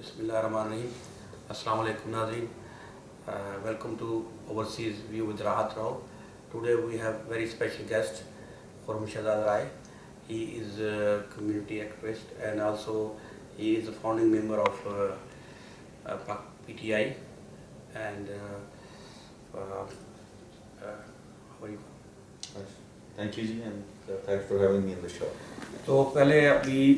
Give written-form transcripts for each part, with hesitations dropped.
Bismillahirrahmanirrahim. Assalamu alaikum Nazreen. Welcome to Overseas View with Rahat Rao. Today we have very special guest, Khurram Shahzad Rai. He is a community activist and also he is a founding member of PTI. And how are you? Thank you ji, and thanks for having me in the show. तो पहले अभी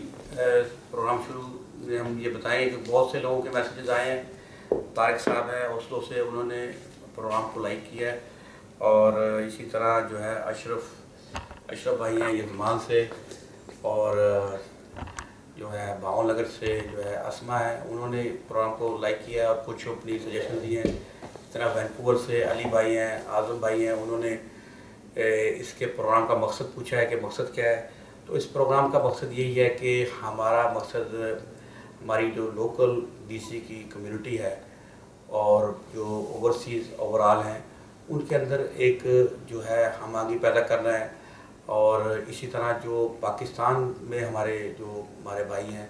programme शुरू में हम ये बताएं कि बहुत से लोगों के मैसेजेस आए हैं। तारिक साहब हैं ओस्लो से, उन्होंने प्रोग्राम को लाइक किया है, और इसी तरह जो है अशरफ भाई हैं यजमान से, और जो है भावन नगर से जो है असमा है, उन्होंने प्रोग्राम को लाइक किया है और कुछ अपनी सजेशन दिए हैं। इस तरह वैनकूवर से अली भाई हैं, आज़म भाई हैं, उन्होंने इसके प्रोग्राम का मकसद पूछा है कि मकसद क्या है। तो इस प्रोग्राम का मकसद यही है कि हमारा मकसद हमारी जो लोकल डीसी की कम्युनिटी है और जो ओवरसीज़ ओवरऑल हैं उनके अंदर एक जो है हम आगे पैदा करना है, और इसी तरह जो पाकिस्तान में हमारे भाई हैं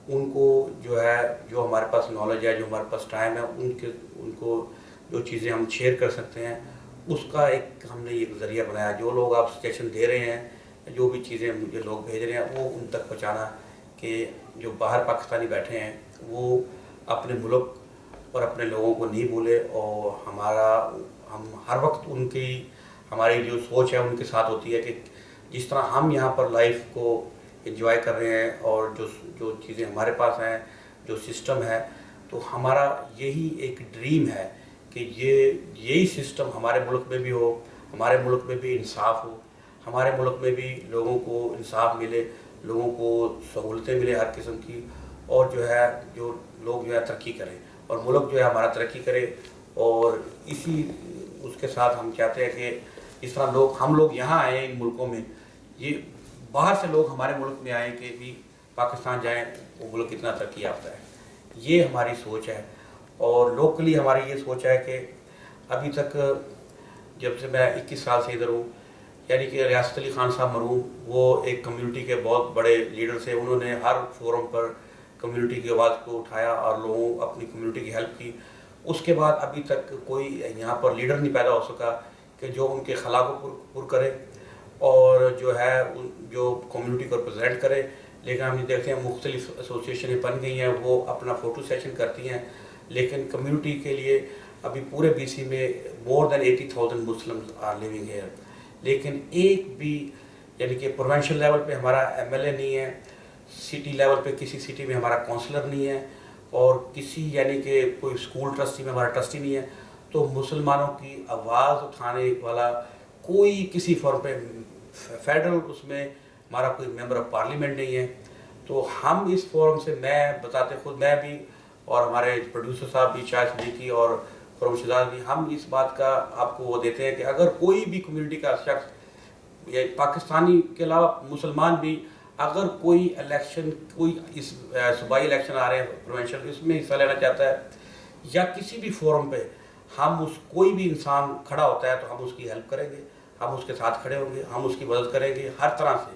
उनको जो हमारे पास नॉलेज है, जो हमारे पास टाइम है, उनको जो चीज़ें हम शेयर कर सकते हैं उसका हमने एक ज़रिया बनाया। जो लोग आप सजेशन दे रहे हैं, जो भी चीज़ें मुझे लोग भेज रहे हैं, वो उन तक पहुँचाना कि जो बाहर पाकिस्तानी बैठे हैं वो अपने मुल्क और अपने लोगों को नहीं भूले, और हम हर वक्त हमारी जो सोच है उनके साथ होती है कि जिस तरह हम यहाँ पर लाइफ को एंजॉय कर रहे हैं और जो चीज़ें हमारे पास हैं, जो सिस्टम है, तो हमारा यही एक ड्रीम है कि यही सिस्टम हमारे मुल्क में भी हो, हमारे मुल्क में भी इंसाफ हो, हमारे मुल्क में भी लोगों को इंसाफ मिले, लोगों को सहूलतें मिले हर किस्म की, और जो लोग तरक्की करें और मुल्क हमारा तरक्की करे। और उसके साथ हम चाहते हैं कि इस तरह हम लोग यहाँ आए इन मुल्कों में, ये बाहर से लोग हमारे मुल्क में आए कि भी पाकिस्तान जाएं, वो मुल्क कितना तरक्की याफ्ता है, ये हमारी सोच है। और लोकली हमारी ये सोच है कि अभी तक जब से मैं 21 साल से इधर हूँ, यानी कि रियासत अली खान साहब मरहूम, वो एक कम्युनिटी के बहुत बड़े लीडर थे। उन्होंने हर फोरम पर कम्युनिटी की आवाज़ को उठाया और लोगों अपनी कम्युनिटी की हेल्प की। उसके बाद अभी तक कोई यहाँ पर लीडर नहीं पैदा हो सका कि जो उनके खला को पुर करे और जो कम्युनिटी को रिप्रेजेंट करे। लेकिन हम देखते हैं मुख्तलिफ एसोसिएशनें बन गई हैं, वो अपना फ़ोटो सेशन करती हैं, लेकिन कम्युनिटी के लिए अभी पूरे BC में more than 80,000 Muslims are living here, लेकिन एक भी यानी कि प्रोविंशियल लेवल पे हमारा MLA नहीं है, सिटी लेवल पे किसी सिटी में हमारा काउंसलर नहीं है, और किसी यानी कि कोई स्कूल ट्रस्टी में हमारा ट्रस्टी नहीं है। तो मुसलमानों की आवाज़ उठाने वाला कोई किसी फॉर्म पे फेडरल उसमें हमारा कोई मेंबर ऑफ पार्लियामेंट नहीं है। तो हम इस फोरम से मैं भी और हमारे प्रोड्यूसर साहब भी, शाह सिद्दीकी और खुर्रम शहजाद भी, हम इस बात का आपको वो देते हैं कि अगर कोई भी कम्युनिटी का शख्स या पाकिस्तानी के अलावा मुसलमान भी अगर कोई इलेक्शन, कोई इस सूबाई इलेक्शन आ रहे हैं प्रोविंशियल, इसमें हिस्सा लेना चाहता है या किसी भी फोरम पे कोई भी इंसान खड़ा होता है तो हम उसकी हेल्प करेंगे, हम उसके साथ खड़े होंगे, हम उसकी मदद करेंगे हर तरह से।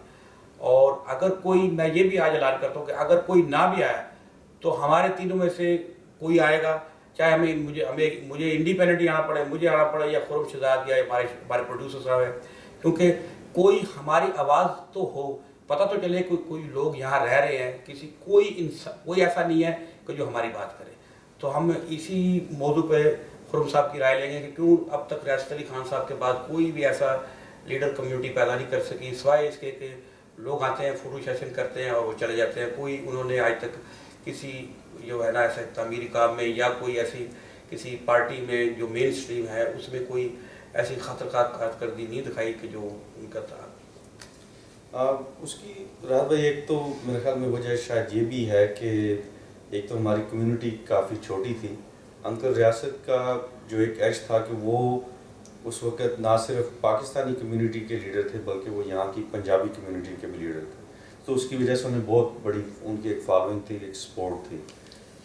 और अगर कोई, मैं ये भी आज ऐलान करता हूँ कि अगर कोई ना भी आया तो हमारे तीनों में से कोई आएगा, चाहे मुझे इंडिपेंडेंटली आना पड़े, मुझे आना पड़े, या खुर्रम शहजाद या हमारे प्रोड्यूसर साहब हैं, क्योंकि कोई हमारी आवाज़ तो हो, पता तो चले कोई लोग यहाँ रह रहे हैं, कोई ऐसा नहीं है कि जो हमारी बात करे। तो हम इसी मौजू पे खुर्रम साहब की राय लेंगे कि क्यों अब तक रियासत अली खान साहब के बाद कोई भी ऐसा लीडर कम्युनिटी पैदा नहीं कर सकी, सिवाय इसके कि लोग आते हैं, फोटो सेशन करते हैं और वो चले जाते हैं। कोई उन्होंने आज तक किसी ऐसे तमीरी काम में या कोई ऐसी किसी पार्टी में जो मेन स्ट्रीम है उसमें कोई ऐसी कारकर्दगी नहीं दिखाई कि जो उनका था। उसकी राहत भाई, एक तो मेरे ख्याल में वजह शायद ये भी है कि एक तो हमारी कम्युनिटी काफ़ी छोटी थी। अंतर रियासत का जो एक एज था कि वो उस वक़्त ना सिर्फ पाकिस्तानी कम्युनिटी के लीडर थे बल्कि वो यहाँ की पंजाबी कम्युनिटी के भी लीडर थे। तो उसकी वजह से उन्हें बहुत बड़ी उनकी एक फॉलोइंग थी, एक सपोर्ट थी।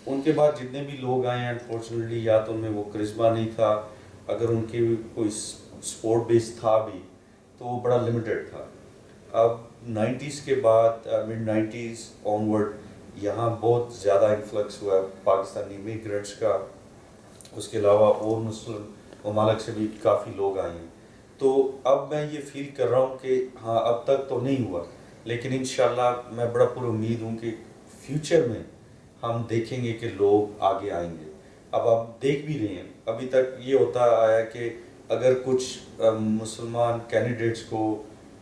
उनके बाद जितने भी लोग आए हैं, अनफॉर्चुनेटली या तो उनमें वो करिश्मा नहीं था, अगर उनकी कोई सपोर्ट बेस था भी तो वो बड़ा लिमिटेड था। अब 90s के बाद मिड 90s ऑनवर्ड यहाँ बहुत ज़्यादा इन्फ्लक्स हुआ है पाकिस्तानी इमिग्रेंट्स का, उसके अलावा और मुस्लिम ममालिक से भी काफ़ी लोग आए हैं। तो अब मैं ये फील कर रहा हूँ कि हाँ अब तक तो नहीं हुआ, लेकिन इंशाल्लाह मैं बड़ा पूरी उम्मीद हूँ कि फ्यूचर में हम देखेंगे कि लोग आगे आएंगे। अब आप देख भी रहे हैं, अभी तक ये होता आया कि अगर कुछ मुसलमान कैंडिडेट्स को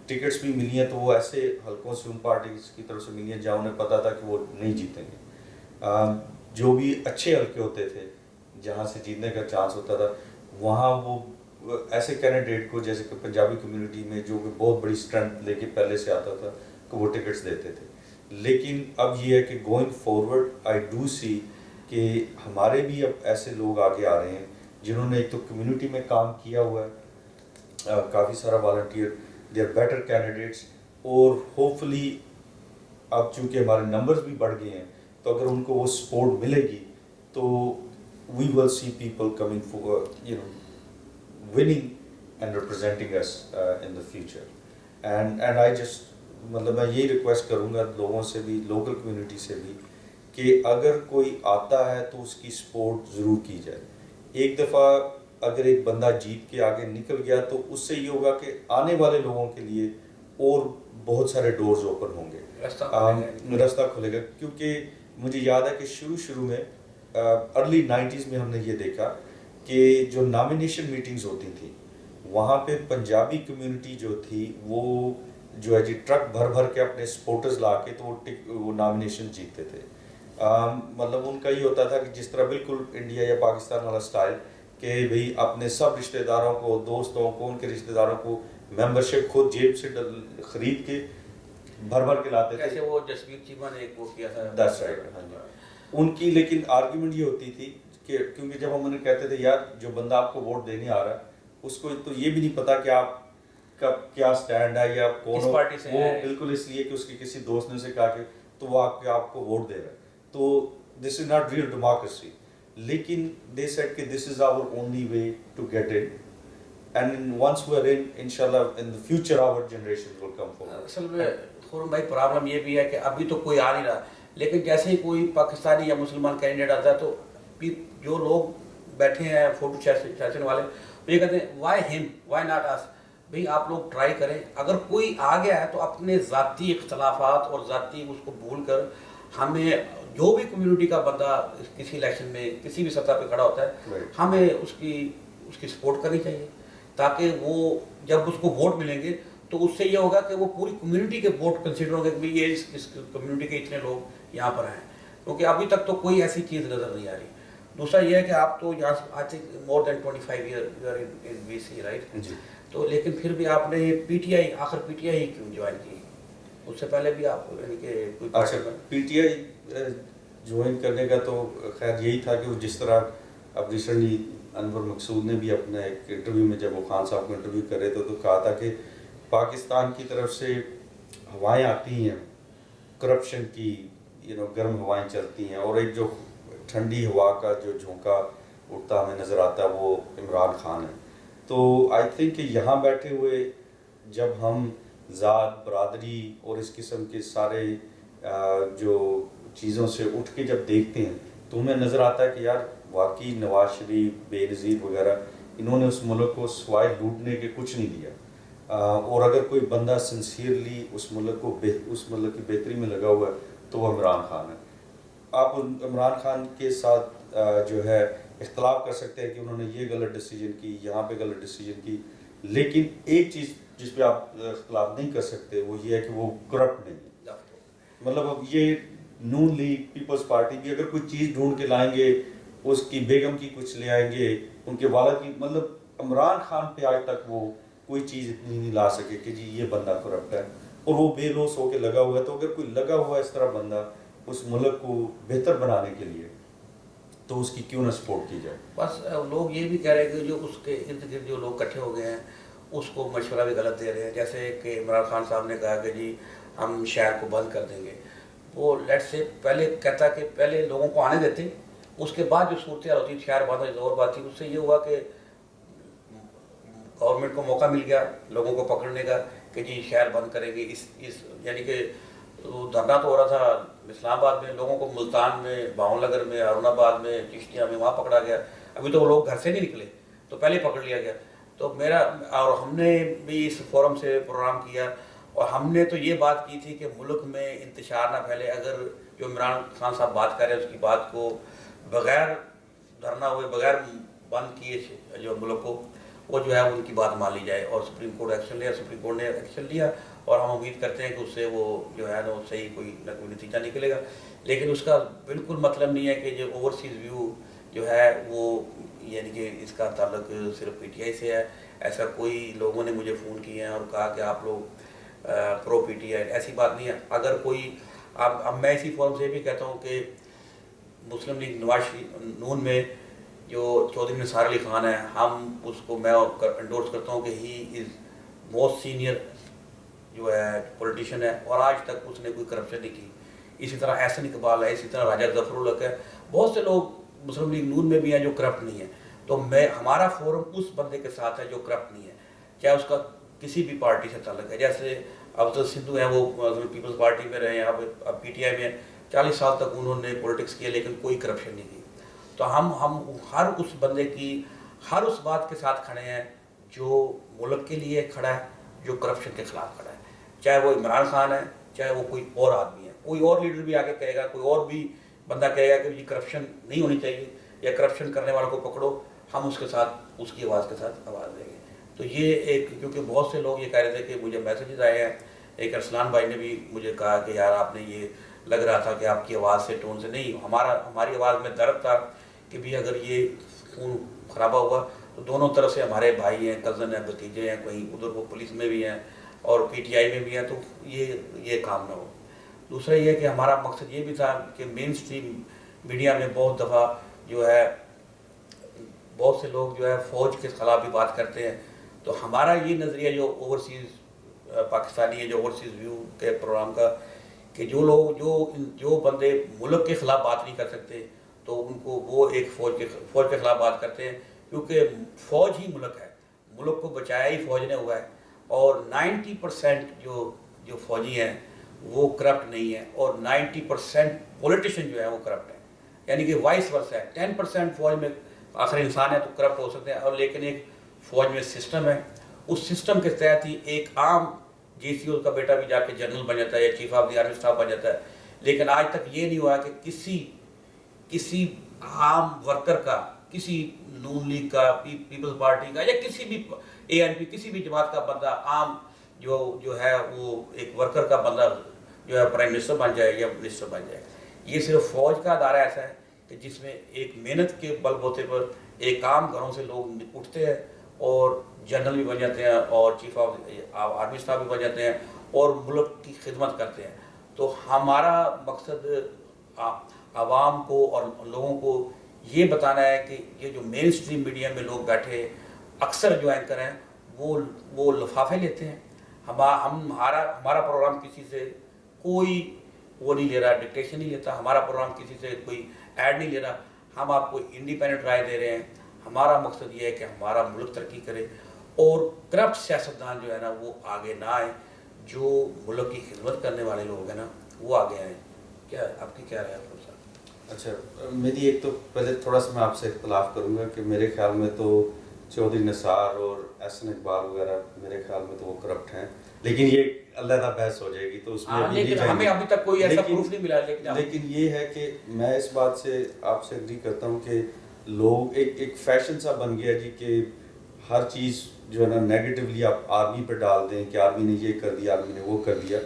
टिकट्स भी मिली हैं तो वो ऐसे हल्कों से उन पार्टीज की तरफ से मिली हैं जहाँ उन्हें पता था कि वो नहीं जीतेंगे। जो भी अच्छे हल्के होते थे जहाँ से जीतने का चांस होता था, वहाँ वो ऐसे कैंडिडेट को, जैसे कि पंजाबी कम्युनिटी में जो कि बहुत बड़ी स्ट्रेंथ लेके पहले से आता था, कि वो टिकट्स देते थे। लेकिन अब ये है कि going forward I do see कि हमारे भी अब ऐसे लोग आगे आ रहे हैं जिन्होंने एक तो कम्युनिटी में काम किया हुआ है, काफ़ी सारा volunteer, they are better candidates, और होपफुली अब चूंकि हमारे नंबर्स भी बढ़ गए हैं तो अगर उनको वो सपोर्ट मिलेगी तो we will see people coming for winning and representing us in the future and I just मतलब मैं यही रिक्वेस्ट करूँगा लोगों से भी, लोकल कम्युनिटी से भी, कि अगर कोई आता है तो उसकी सपोर्ट ज़रूर की जाए। एक दफ़ा अगर एक बंदा जीत के आगे निकल गया तो उससे ये होगा कि आने वाले लोगों के लिए और बहुत सारे डोर्स ओपन होंगे, रास्ता खुलेगा। क्योंकि मुझे याद है कि शुरू में अर्ली 90s में हमने ये देखा कि जो नॉमिनेशन मीटिंग्स होती थी वहाँ पे पंजाबी कम्युनिटी जो थी वो जो है जी ट्रक भर भर के अपने सपोर्टर्स ला के तो वो नॉमिनेशन जीतते थे। मतलब उनका ये होता था कि जिस तरह बिल्कुल इंडिया या पाकिस्तान वाला स्टाइल कि भाई अपने सब रिश्तेदारों को, दोस्तों को, उनके रिश्तेदारों को मेंबरशिप खुद जेब से खरीद के भर भर के लाते थे। वो जसवीर चीमा ने एक वो किया था, दैट्स राइट, हाँ जी। उनकी लेकिन आर्ग्यूमेंट ये होती थी कि क्योंकि जब हम उन्हें कहते थे यार जो बंदा आपको वोट देने आ रहा है उसको तो ये भी नहीं पता कि आप का क्या स्टैंड है या कौन हो, वो बिल्कुल इसलिए कि उसके किसी दोस्त ने उसे कहा कि तो वो आपको वोट दे रहा है, तो this is not real democracy. लेकिन दे सेड कि this is our only way to get in and once we are in इंशाल्लाह in the future our generation will come forward. असल में खुरम भाई प्रॉब्लम ये भी है कि अभी तो कोई आ नहीं रहा, लेकिन जैसे ही कोई पाकिस्तानी या मुसलमान कैंडिडेट आता है तो जो लोग बैठे हैं फोटो सेशन वाले तो ये कहते हैं why him why not us. भाई आप लोग ट्राई करें, अगर कोई आ गया है तो अपने ज़ाती इख्तलाफात और ज़ाती उसको भूल कर हमें जो भी कम्युनिटी का बंदा किसी इलेक्शन में किसी भी सतह पे खड़ा होता है हमें उसकी सपोर्ट करनी चाहिए, ताकि वो जब उसको वोट मिलेंगे तो उससे ये होगा कि वो पूरी कम्युनिटी के वोट कंसिडर होंगे कि ये इस कम्युनिटी के इतने लोग यहाँ पर हैं, क्योंकि अभी तक तो कोई ऐसी चीज़ नज़र नहीं आ रही। दूसरा ये है कि आप तो यहाँ I think more than 25 year in BC right, तो लेकिन फिर भी आपने PTI आखिर PTI ही क्यों ज्वाइन की? उससे पहले भी आप यानी कि कोई PTI ज्वाइन करने का तो खैर यही था कि जिस तरह अब रिसेंटली अनवर मकसूद ने भी अपने एक इंटरव्यू में जब वो खान साहब को इंटरव्यू कर रहे थे तो कहा था कि पाकिस्तान की तरफ से हवाएं आती हैं करप्शन की, गर्म हवाएं चलती हैं, और एक जो ठंडी हवा का जो झोंका उठता हमें नज़र आता है वो इमरान खान है। तो आई थिंक कि यहाँ बैठे हुए जब हम ज़ात बरादरी और इस किस्म के सारे जो चीज़ों से उठ के जब देखते हैं तो हमें नज़र आता है कि यार वाकई नवाज शरीफ, बेनज़ीर वगैरह इन्होंने उस मुल्क को सिवाय लूटने के कुछ नहीं दिया। और अगर कोई बंदा सिंसियरली उस मुल्क की बेहतरी में लगा हुआ है तो वो इमरान खान है। आप इमरान खान के साथ जो है इख्तलाफ कर सकते हैं कि उन्होंने ये गलत डिसीजन की, यहाँ पे गलत डिसीजन की, लेकिन एक चीज़ जिस पे आप इख्तलाफ नहीं कर सकते वो ये है कि वो करप्ट नहीं है। मतलब अब ये नून लीग, पीपल्स पार्टी भी अगर कोई चीज़ ढूंढ के लाएंगे, उसकी बेगम की कुछ ले आएंगे, उनके वालिद की, मतलब इमरान खान पे आज तक वो कोई चीज़ इतनी नहीं ला सके कि जी ये बंदा करप्ट है, और वो बेलोस होकर लगा हुआ है। तो अगर कोई लगा हुआ है इस तरह बंदा उस मुल्क को बेहतर बनाने के लिए तो उसकी क्यों ना सपोर्ट की जाए। बस लोग ये भी कह रहे हैं कि जो उसके इर्द गिर्द जो लोग इकट्ठे हो गए हैं उसको मशवरा भी गलत दे रहे हैं। जैसे कि इमरान खान साहब ने कहा कि जी हम शहर को बंद कर देंगे, वो लेट्स से पहले कहता कि पहले लोगों को आने देते, उसके बाद जो सूरत होती शहर बंद होती और बात थी। उससे ये हुआ कि गवर्नमेंट को मौका मिल गया लोगों को पकड़ने का कि जी शहर बंद करेंगे, इस यानी कि تو دھرنا تو ہو رہا تھا اسلام آباد میں، لوگوں کو ملتان میں، باون نگر میں، ہارون آباد میں، چشتیہ میں وہاں پکڑا گیا. ابھی تو وہ لوگ گھر سے نہیں نکلے تو پہلے پکڑ لیا گیا. تو میرا اور ہم نے بھی اس فورم سے پروگرام کیا اور ہم نے تو یہ بات کی تھی کہ ملک میں انتشار نہ پھیلے. اگر جو عمران خان صاحب بات کر رہے ہیں اس کی بات کو بغیر دھرنا ہوئے، بغیر بند کیے جو ملک کو، وہ جو ہے ان کی بات مان لی جائے. اور سپریم کورٹ ایکشن لیا، سپریم کورٹ نے ایکشن لیا اور ہم امید کرتے ہیں کہ اس سے وہ جو ہے نا صحیح کوئی نہ کوئی نتیجہ نکلے گا. لیکن اس کا بالکل مطلب نہیں ہے کہ جو اوورسیز ویو جو ہے وہ یعنی کہ اس کا تعلق صرف پی ٹی آئی سے ہے. ایسا کوئی لوگوں نے مجھے فون کیے ہیں اور کہا کہ آپ لوگ پرو پی ٹی آئی، ایسی بات نہیں ہے. اگر کوئی اب میں اسی فورم سے بھی کہتا ہوں کہ مسلم لیگ نواز شریف نون میں جو چودھری نثار علی خان ہے، ہم اس کو میں انڈورس کرتا ہوں کہ ہی از موسٹ سینئر جو ہے پولیٹیشین ہے اور آج تک اس نے کوئی کرپشن نہیں کی. اسی طرح احسن اقبال ہے، اسی طرح راجہ ظفر الحق ہے، بہت سے لوگ مسلم لیگ نون میں بھی ہیں جو کرپٹ نہیں ہے. تو ہمارا فورم اس بندے کے ساتھ ہے جو کرپٹ نہیں ہے، چاہے اس کا کسی بھی پارٹی سے تعلق ہے. جیسے افضل سندھو ہیں، وہ پیپلز پارٹی میں رہے ہیں، اب پی ٹی آئی میں 40 سال تک انہوں نے پولیٹکس کیا لیکن کوئی کرپشن نہیں کی. تو ہم ہر اس بندے کی ہر اس بات کے ساتھ کھڑے ہیں جو ملک کے لیے کھڑا ہے، جو کرپشن کے خلاف کھڑا ہے. چاہے وہ عمران خان ہے، چاہے وہ کوئی اور آدمی ہے، کوئی اور لیڈر بھی آگے کہے گا، کوئی اور بھی بندہ کہے گا کہ یہ کرپشن نہیں ہونی چاہیے یا کرپشن کرنے والوں کو پکڑو، ہم اس کے ساتھ اس کی آواز کے ساتھ آواز دیں گے. تو یہ ایک، کیونکہ بہت سے لوگ یہ کہہ رہے تھے کہ مجھے میسیجز آئے ہیں. ایک ارسلان بھائی نے بھی مجھے کہا کہ یار آپ نے یہ لگ رہا تھا کہ آپ کی آواز سے ٹون سے نہیں، ہماری آواز میں درد تھا کہ بھی اگر یہ خون خرابہ ہوا تو دونوں طرف سے ہمارے بھائی ہیں، کزن ہیں، بھتیجے ہیں، کہیں ادھر وہ پولیس میں بھی ہیں اور پی ٹی آئی میں بھی ہیں، تو یہ کام نہ ہو. دوسرا یہ ہے کہ ہمارا مقصد یہ بھی تھا کہ مین اسٹریم میڈیا میں بہت دفعہ جو ہے بہت سے لوگ جو ہے فوج کے خلاف بھی بات کرتے ہیں. تو ہمارا یہ نظریہ جو اوورسیز پاکستانی ہے، جو اوورسیز ویو کے پروگرام کا، کہ جو لوگ جو بندے ملک کے خلاف بات نہیں کر سکتے تو ان کو وہ ایک فوج کے خلاف بات کرتے ہیں. کیونکہ فوج ہی ملک ہے، ملک کو بچایا ہی فوج نے ہوا ہے. اور 90% جو فوجی ہیں وہ کرپٹ نہیں ہیں اور 90% پولیٹیشین جو ہے وہ کرپٹ ہیں. یعنی کہ وائس ورسا ہے. 10% فوج میں آخر انسان ہے تو کرپٹ ہو سکتے ہیں، اور لیکن ایک فوج میں سسٹم ہے، اس سسٹم کے تحت ہی ایک عام جی سی او کا بیٹا بھی جا کے جنرل بن جاتا ہے یا chief of the army staff بن جاتا ہے. لیکن آج تک یہ نہیں ہوا کہ کسی عام ورکر کا، کسی نون لیگ کا، پیپلز پارٹی کا یا کسی بھی اے این پی، کسی بھی جماعت کا بندہ عام جو ہے وہ ایک ورکر کا بندہ جو ہے پرائم منسٹر بن جائے یا منسٹر بن جائے. یہ صرف فوج کا ادارہ ایسا ہے کہ جس میں ایک محنت کے بل بوتے پر ایک عام گھروں سے لوگ اٹھتے ہیں اور جنرل بھی بن جاتے ہیں اور چیف آف آرمی اسٹاف بھی بن جاتے ہیں اور ملک کی خدمت کرتے ہیں. تو ہمارا مقصد عوام کو اور لوگوں کو یہ بتانا ہے کہ یہ جو مین اسٹریم میڈیا میں لوگ بیٹھے اکثر جو اینکر ہیں وہ لفافے لیتے ہیں. ہمارا پروگرام کسی سے کوئی وہ نہیں لے رہا، ڈکٹیشن نہیں لیتا. ہمارا پروگرام کسی سے کوئی ایڈ نہیں لے رہا. ہم آپ کو انڈیپینڈنٹ رائے دے رہے ہیں. ہمارا مقصد یہ ہے کہ ہمارا ملک ترقی کرے اور کرپٹ سیاستدان جو ہے نا وہ آگے نہ آئے. جو ملک کی خدمت کرنے والے لوگ ہیں نا وہ آگے آئیں. کیا آپ کی کیا رائے ہے صاحب؟ اچھا، میری ایک تو پہلے تھوڑا سا میں آپ سے اختلاف کروں گا کہ میرے خیال میں تو چودھری نثار اور احسن اقبال وغیرہ میرے خیال میں تو وہ کرپٹ ہیں، لیکن یہ علیحدہ بحث ہو جائے گی تو اس میں ہمیں ابھی تک کوئی ایسا پروف نہیں ملا. لیکن یہ ہے کہ میں اس بات سے آپ سے اگری کرتا ہوں کہ لوگ ایک فیشن سا بن گیا جی کہ ہر چیز جو ہے نا نیگیٹولی آپ آرمی پہ ڈال دیں کہ آرمی نے یہ کر دیا، آرمی نے وہ کر دیا.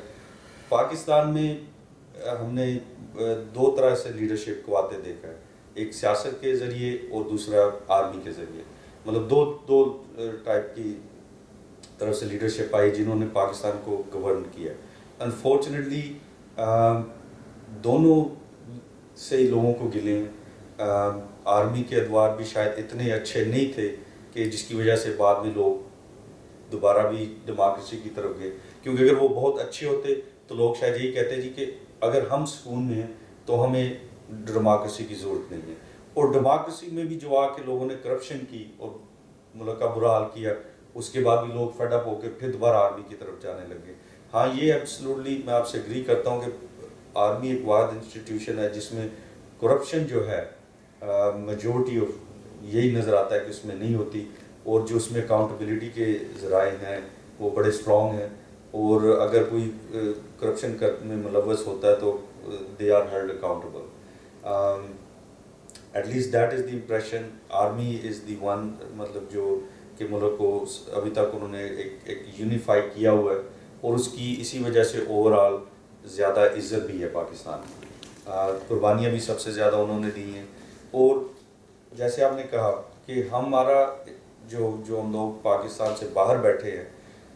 پاکستان میں ہم نے دو طرح سے لیڈرشپ کو آتے دیکھا ہے، ایک سیاست کے ذریعے اور دوسرا آرمی کے ذریعے. مطلب دو ٹائپ کی طرف سے لیڈرشپ آئی جنہوں نے پاکستان کو گورن کیا. انفارچونیٹلی دونوں سے ہی لوگوں کو گلے ہیں. آرمی کے ادوار بھی شاید اتنے اچھے نہیں تھے کہ جس کی وجہ سے بعد میں لوگ دوبارہ بھی ڈیموکریسی کی طرف گئے، کیونکہ اگر وہ بہت اچھے ہوتے تو لوگ شاید یہی کہتے جی کہ اگر ہم سکون میں ہیں تو ہمیں ڈیموکریسی کی ضرورت نہیں ہے. اور ڈیموکریسی میں بھی جو آ کے لوگوں نے کرپشن کی اور ملک کا برا حال کیا، اس کے بعد بھی لوگ فیڈ اپ ہو کے پھر دوبارہ آرمی کی طرف جانے لگے. ہاں یہ ایبسلوٹلی میں آپ سے اگری کرتا ہوں کہ آرمی ایک واحد انسٹیٹیوشن ہے جس میں کرپشن جو ہے میجورٹی آف یہی نظر آتا ہے کہ اس میں نہیں ہوتی، اور جو اس میں اکاؤنٹیبلٹی کے ذرائع ہیں وہ بڑے اسٹرانگ ہیں، اور اگر کوئی کرپشن میں ملوث ہوتا ہے تو they are held accountable. At least that is the impression. Army is the one مطلب جو کہ ملک کو ابھی تک انہوں نے ایک یونیفائی کیا ہوا ہے، اور اس کی اسی وجہ سے اوور آل زیادہ عزت بھی ہے پاکستان میں. قربانیاں بھی سب سے زیادہ انہوں نے دی ہیں. اور جیسے آپ نے کہا کہ ہمارا جو ہم لوگ پاکستان سے باہر بیٹھے ہیں،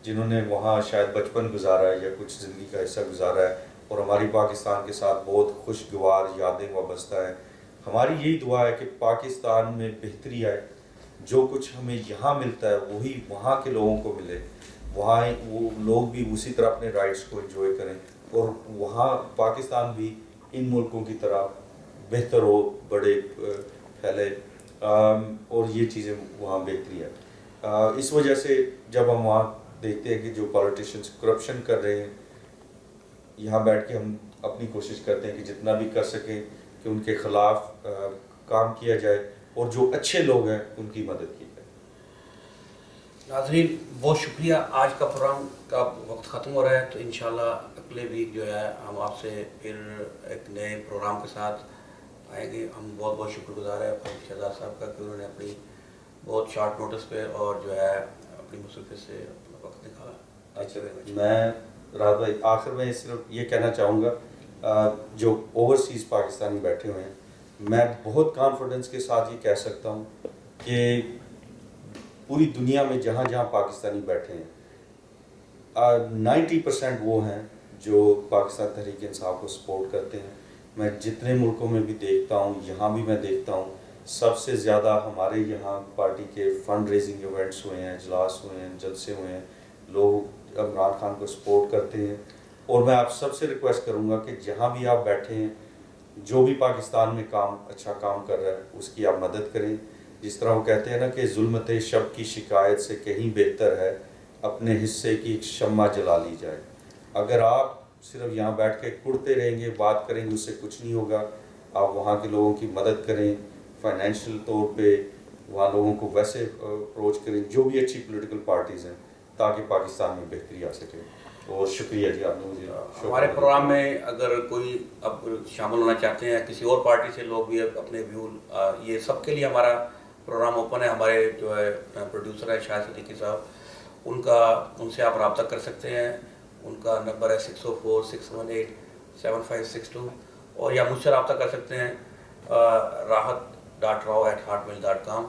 جنہوں نے وہاں شاید بچپن گزارا ہے یا کچھ زندگی کا حصہ گزارا ہے، اور ہماری پاکستان کے ساتھ بہت خوشگوار یادیں وابستہ ہیں، ہماری یہی دعا ہے کہ پاکستان میں بہتری آئے. جو کچھ ہمیں یہاں ملتا ہے وہی وہاں کے لوگوں کو ملے، وہاں وہ لوگ بھی اسی طرح اپنے رائٹس کو انجوائے کریں، اور وہاں پاکستان بھی ان ملکوں کی طرح بہتر ہو، بڑے پھیلے، اور یہ چیزیں وہاں بہتری ہے. اس وجہ سے جب ہم وہاں دیکھتے ہیں کہ جو پالیٹیشینس کرپشن کر رہے ہیں، یہاں بیٹھ کے ہم اپنی کوشش کرتے ہیں کہ جتنا بھی کر سکیں کہ ان کے خلاف کام کیا جائے، اور جو اچھے لوگ ہیں ان کی مدد کی جائے. ناظرین بہت شکریہ. آج کا پروگرام کا وقت ختم ہو رہا ہے، تو انشاءاللہ اگلے ویک جو ہے ہم آپ سے پھر ایک نئے پروگرام کے ساتھ آئیں گے. ہم بہت بہت شکر گزار ہیں فاروق شہزاد صاحب کا کہ انہوں نے اپنی بہت شارٹ نوٹس پہ اور جو ہے اپنی مصروفیت سے اپنا وقت نکالا. اچھا، میں راحت بھائی آخر میں صرف یہ کہنا چاہوں گا، جو اوورسیز پاکستانی بیٹھے ہوئے ہیں، میں بہت کانفیڈنس کے ساتھ یہ کہہ سکتا ہوں کہ پوری دنیا میں جہاں جہاں پاکستانی بیٹھے ہیں 90% وہ ہیں جو پاکستان تحریک انصاف کو سپورٹ کرتے ہیں. میں جتنے ملکوں میں بھی دیکھتا ہوں، یہاں بھی میں دیکھتا ہوں، سب سے زیادہ ہمارے یہاں پارٹی کے فنڈ ریزنگ ایونٹس ہوئے ہیں، اجلاس ہوئے ہیں، جلسے ہوئے ہیں، لوگ عمران خان کو سپورٹ کرتے ہیں. اور میں آپ سب سے ریکویسٹ کروں گا کہ جہاں بھی آپ بیٹھے ہیں، جو بھی پاکستان میں اچھا کام کر رہا ہے اس کی آپ مدد کریں. جس طرح وہ کہتے ہیں نا کہ ظلمت شب کی شکایت سے کہیں بہتر ہے اپنے حصے کی ایک شمع جلا لی جائے. اگر آپ صرف یہاں بیٹھ کے کڑتے رہیں گے، بات کریں گے، اس سے کچھ نہیں ہوگا. آپ وہاں کے لوگوں کی مدد کریں، فائنینشیل طور پہ وہاں لوگوں کو ویسے اپروچ کریں، جو بھی اچھی پولیٹیکل پارٹیز ہیں، تاکہ پاکستان میں بہتری آ سکے. اور شکریہ جی، آپ نے مجھے ہمارے پروگرام میں اگر کوئی اب شامل ہونا چاہتے ہیں کسی اور پارٹی سے، لوگ بھی اپنے ویو، یہ سب کے لیے ہمارا پروگرام اوپن ہے. ہمارے جو ہے پروڈیوسر ہے شاہد صدیقی صاحب، ان سے آپ رابطہ کر سکتے ہیں. ان کا نمبر ہے 6046187562، اور یا مجھ سے رابطہ کر سکتے ہیں rahat.rao@hotmail.com.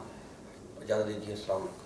اجازت دیجیے، السلام علیکم.